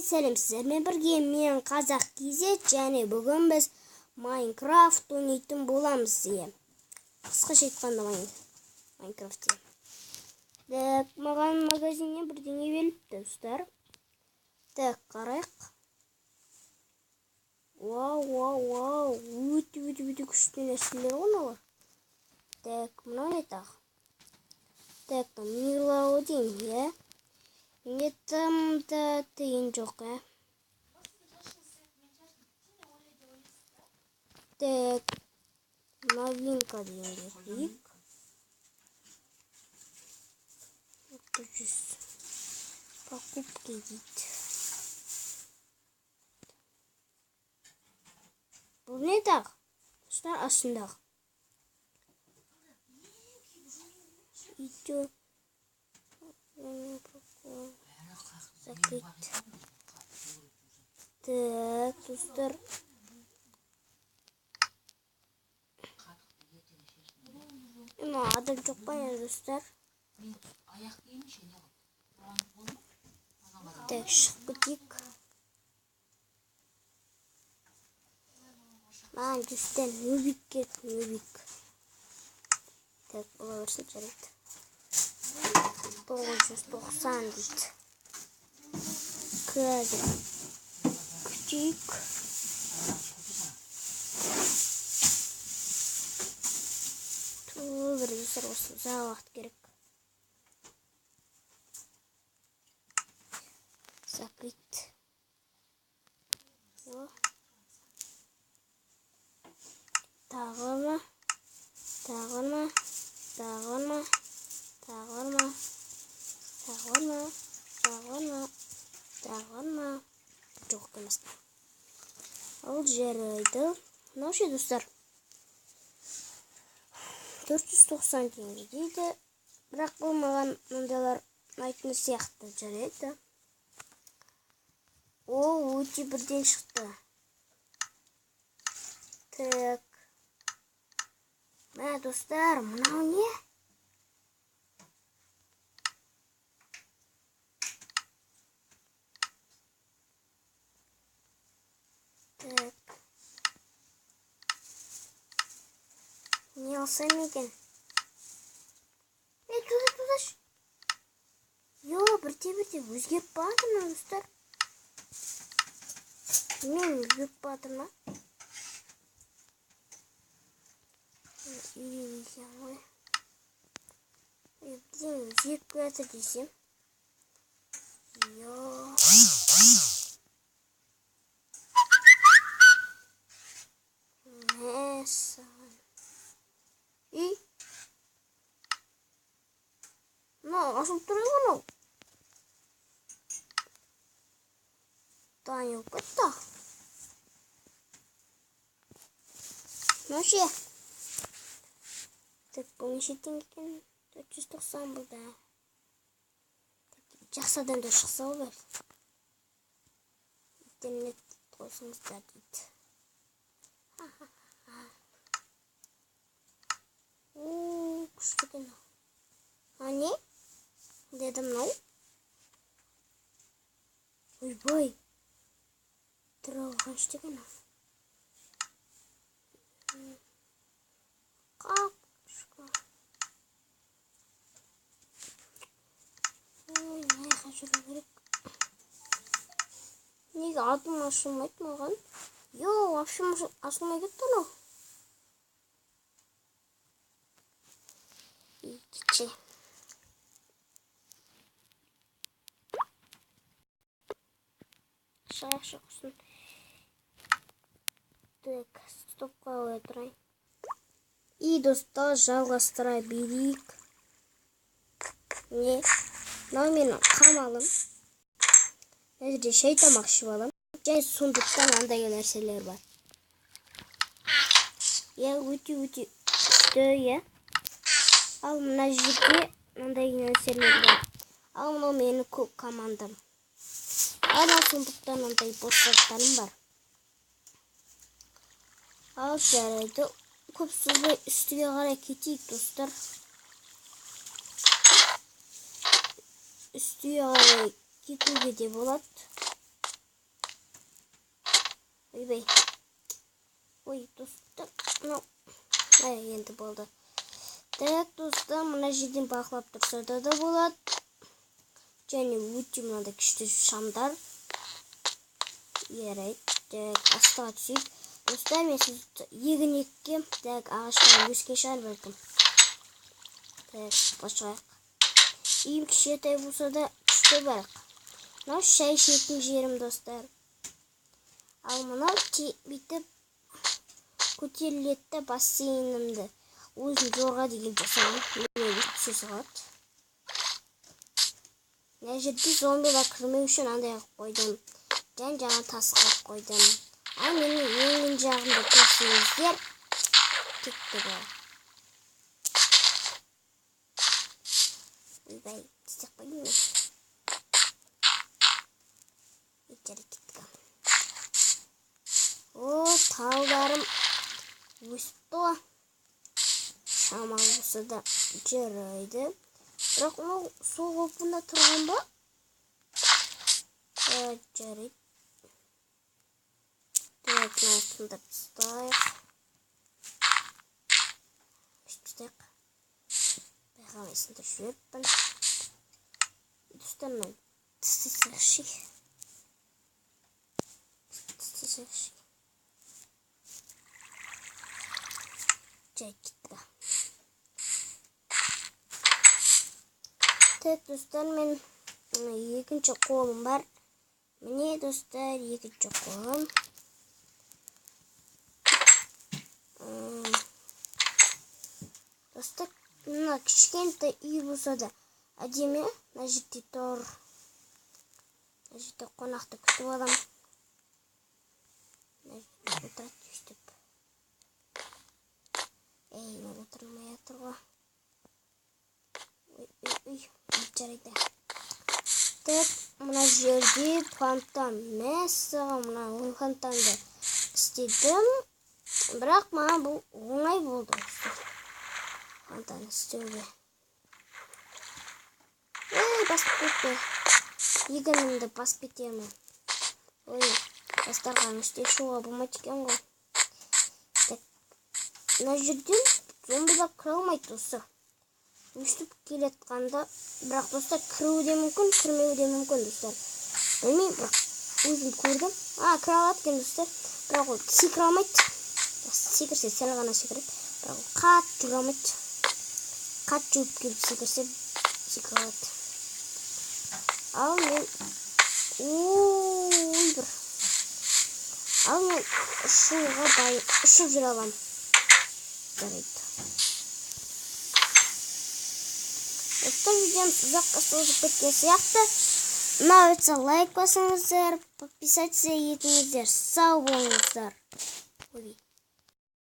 Сәлем сіздермен бірге мен Қазақ KZ және бүгін біз Майнкрафт ойнайтын боламыз сізге. Қысқаша айтқанда Майнкрафтте. Так, маған магазиннен бірдеңе беріліпті, достар. Так, қарайық. Вау. Өте күшті нәрселер олар. Так, мынау не тағы? Так, милаудин, иә? Мне там да тыйын жоқ, Так, новинка дегенге қойып. 100 покупки дейді. Бұл не тағы? Достар, астындағы. Идет. Закрыть. Так, достар. Адам жоқ па, достар? Так, шығып кетейік. Маған жүзден нөбик керек, нөбик. Так, бола берсін, жарайды. 990 дейді. Қазір күтейік. Бір достар, осы ұзақ уақыт керек. Закрыть. Тағырма. Жоқ емес. Ол жарайды. Мынау ше, достар. 490 теңге дейді. Бірақ бұл маған мындайлар ұнайтын сияқты, жарайды. О, өте бірден шықты. Так. Мә, достар, мынау не? Так. Не алсам екен? Туда. Йо, бірте өзгеріп барды ма, достар? Мен өзгеріп барды ма? Бірден өзгеріп барды десем. Йо. Мәсән. Ашылып тұрай мұнау. Тайын көтті. Нөше. Так, бұл неше теңге екен? 490 бұлда. Жақсадан да шықса олар. Интернет қосыңыздар дейді. Күшті екен. Не? Деді мынау? Ойбай. Тұралған ішті екен. Қақшқа. Найға жүру керек. Неге атым ашылмайды маған? Йо, вообще ашылмай кетті анау. Икече. Шаяқшы құсын. Так, стопқа отырай. И, достар, жалғастыра берейік. Не? Мынау менің қамалым. Әзірде шай тамақ ішіп алам. Және сондықтан андай нәрселер бар. Я өте күшті, я. Ал мына жерде мынандай нәрселер бар. Ал мынау менің көп командам. Ана сондықтан мынандай бос-бостарым бар. Ал жарайды. Көп созбай үстіге қарай кетейік, достар. Үстіге қарай кетуге де болады. ойбай. Ой, достар, мынау енді болды. Так, достар, мына жерден бақылап тұрса да болады. Және өте мынандай күшті шамдар. Ярайды. Так, астыға түсейік. Достар, мен сізді егін-екке, так, ағашқа өскен шығар бәлкім. Так, башайық. Үйім кішкентай болса да күшті бірақ. Мынау шай ішетін жерім, достар. Ал мынау бүйтіп көтерілетті бассейнімді. Өзім зорға деген жасағым. Міне түсі сағат. Мына жерде зомбилар кірмеу үшін андай қойдым. Жаңа тас қойып қойдым. Ал менің ең жағымда көрсеңіздер. Кетті ғой. Ойбай, істеп қойдым мен. Жарайды кеттік. О, талдарым өсіпті. Шамал болса да жарайды. Бірақ ол сол опында тұрған ба? Жарайды. Так, мынасында тастайық. Тастайық. Байқамайсында жүріппін. Достар, мен тістесекші. Жарайды кетті. Так, достар, мен екінші қолым бар. Міне, достар, екінші қолым. Достар, мына кішкентай үй болса да әдемі. Мына жерде тұр. Мына жерде қонақты күтіп аламын. Мына жерде отырады өстіп. Мен отырмай атыр ғой. Ой, жарайды. Так, мына жерде фонтан. Мәссаған, мына фонтанды істедім. Бірақ маған бұл оңай болды. Фонтан істеуге. Басып кетті. Егінімді басып кетемін. Ой, бастарған іште шуға болмайды екен ғой. Так, мына жерден зомбилар кіре алмайды достар. Өстіп келетқанда, бірақ достар кіруі де мүмкін, кірмеуі де мүмкін достар. Білмеймін, бірақ өзім көрдім. Кіре алады екен достар. Бірақ ол секіре алмайды. Секірсе сәл ғана секіреді. Бірақ ол қатты жүре алмайды. Қатты жүріп келіп секірсе секіре алады. Ал мен ұшуға дайын, ұшып жүре аламын. Жарайды. Достар, видеомыз ұзаққа созылып кеткен сияқты. Ұнаса лайк басыңыздар, подписаться етіңіздер. Сау болыңыздар.